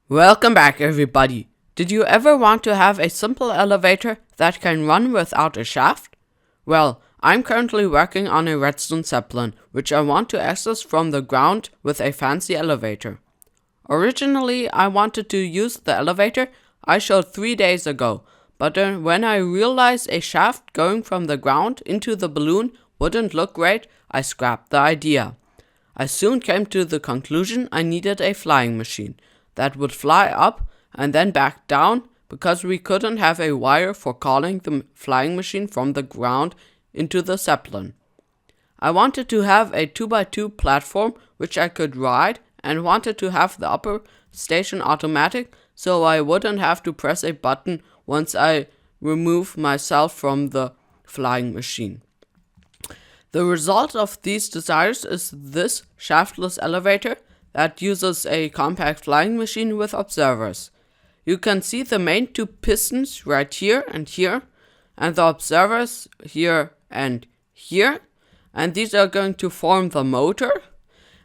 Welcome back, everybody. Did you ever want to have a simple elevator that can run without a shaft? Well, I'm currently working on a redstone zeppelin, which I want to access from the ground with a fancy elevator. Originally, I wanted to use the elevator I showed 3 days ago, but when I realized a shaft going from the ground into the balloon wouldn't look great, I scrapped the idea. I soon came to the conclusion I needed a flying machine that would fly up and then back down, because we couldn't have a wire for calling the flying machine from the ground into the zeppelin. I wanted to have a 2x2 platform which I could ride, and wanted to have the upper station automatic so I wouldn't have to press a button once I remove myself from the flying machine. The result of these desires is this shaftless elevator that uses a compact flying machine with observers. You can see the main two pistons right here, and the observers here and here, and these are going to form the motor.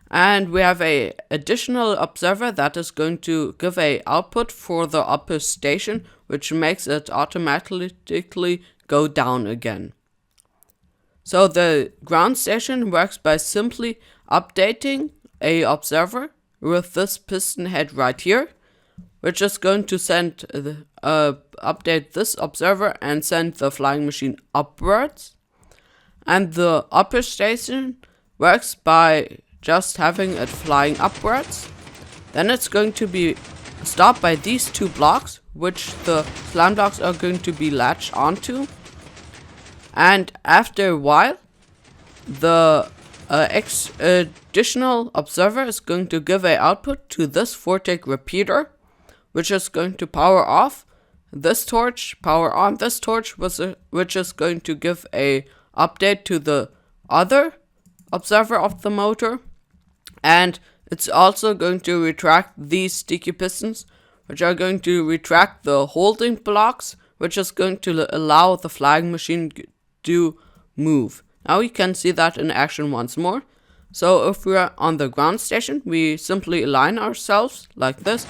And we have a additional observer that is going to give a output for the upper station, which makes it automatically go down again. So the ground station works by simply updating a observer with this piston head right here, which is going to send update this observer and send the flying machine upwards. And the upper station works by just having it flying upwards. Then it's going to be stopped by these two blocks, which the slime blocks are going to be latched onto. And after a while, the additional observer is going to give a output to this vortex repeater, which is going to power off this torch, power on this torch, which is going to give a update to the other observer of the motor. And it's also going to retract these sticky pistons, which are going to retract the holding blocks, which is going to allow the flying machine to move. Now you can see that in action once more. So if we're on the ground station, we simply align ourselves like this,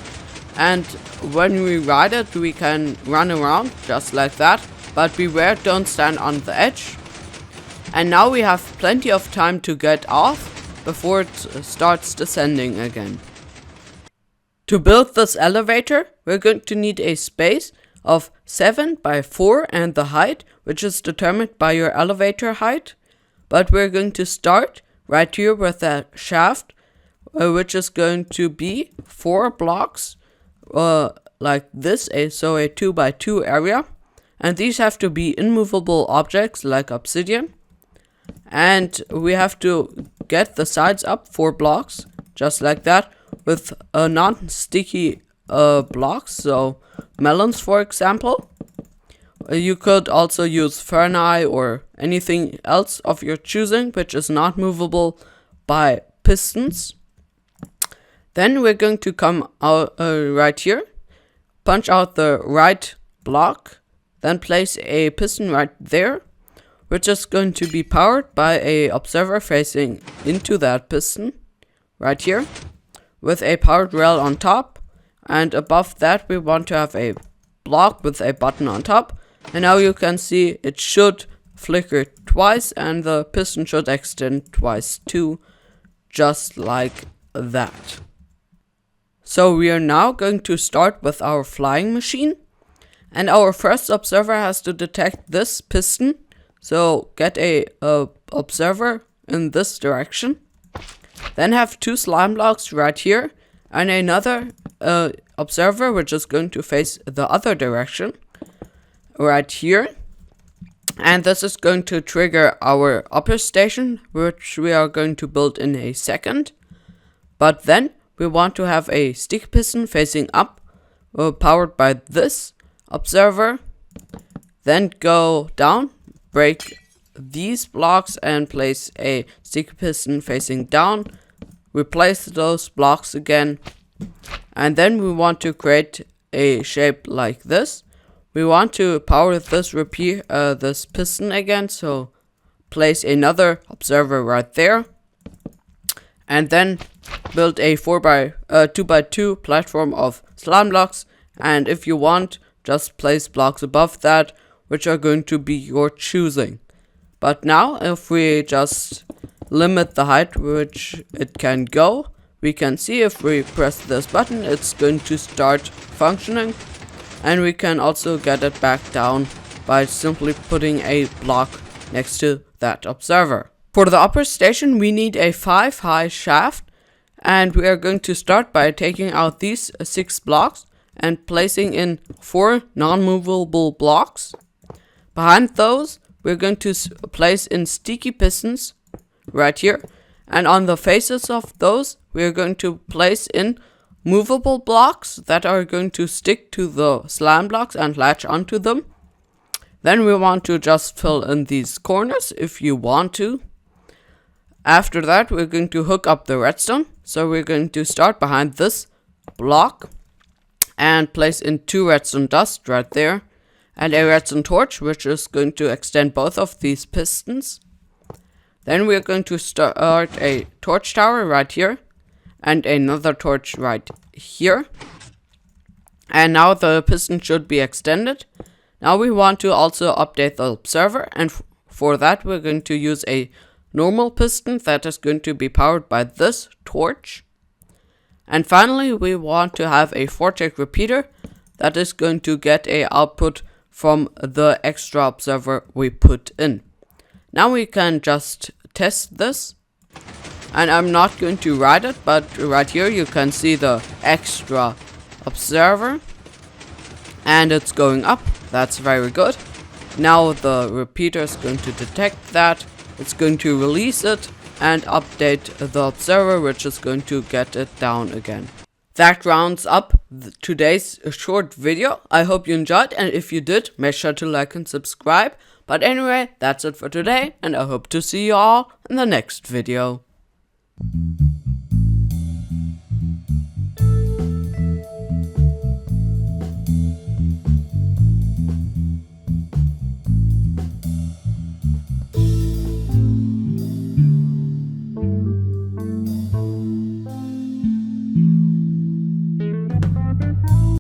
and when we ride it, we can run around just like that, but beware, don't stand on the edge. And now we have plenty of time to get off before it starts descending again. To build this elevator, we're going to need a space of 7 by 4 and the height, which is determined by your elevator height. But we're going to start right here with a shaft, which is going to be 4 blocks like this, so a 2 by 2 area. And these have to be immovable objects like obsidian. And we have to get the sides up 4 blocks, just like that, with non-sticky blocks, so melons, for example. You could also use ferni or anything else of your choosing, which is not movable by pistons. Then we're going to come out right here, punch out the right block, then place a piston right there, which is going to be powered by a observer facing into that piston right here, with a powered rail on top. And above that, we want to have a block with a button on top. And now you can see it should flicker twice, and the piston should extend twice too, just like that. So we are now going to start with our flying machine, and our first observer has to detect this piston. So get a observer in this direction. Then have 2 slime blocks right here, and another observer which is going to face the other direction right here. And this is going to trigger our upper station, which we are going to build in a second. But then we want to have a stick piston facing up, powered by this observer. Then go down, break these blocks and place a stick piston facing down. Replace those blocks again. And then we want to create a shape like this. We want to power this this piston again, so place another observer right there. and then build a 2x2 platform of slime blocks, and if you want, just place blocks above that, which are going to be your choosing. But now, if we just limit the height which it can go, we can see if we press this button, it's going to start functioning, and we can also get it back down by simply putting a block next to that observer. For the upper station, we need a 5-high shaft, and we are going to start by taking out these 6 blocks and placing in 4 non-movable blocks. Behind those, we're going to place in sticky pistons right here, and on the faces of those, we're going to place in movable blocks that are going to stick to the slime blocks and latch onto them. Then we want to just fill in these corners if you want to. After that, we're going to hook up the redstone. So we're going to start behind this block and place in 2 redstone dust right there, and a redstone torch, which is going to extend both of these pistons. Then we're going to start a torch tower right here, and another torch right here. And now the piston should be extended. Now we want to also update the observer, and for that we're going to use a normal piston that is going to be powered by this torch. And finally, we want to have a vortex repeater that is going to get a output from the extra observer we put in. Now we can just test this, and I'm not going to write it, but right here you can see the extra observer, and it's going up. That's very good. Now the repeater is going to detect that, it's going to release it and update the observer, which is going to get it down again. That rounds up today's short video. I hope you enjoyed, and if you did, make sure to like and subscribe. But anyway, that's it for today, and I hope to see you all in the next video.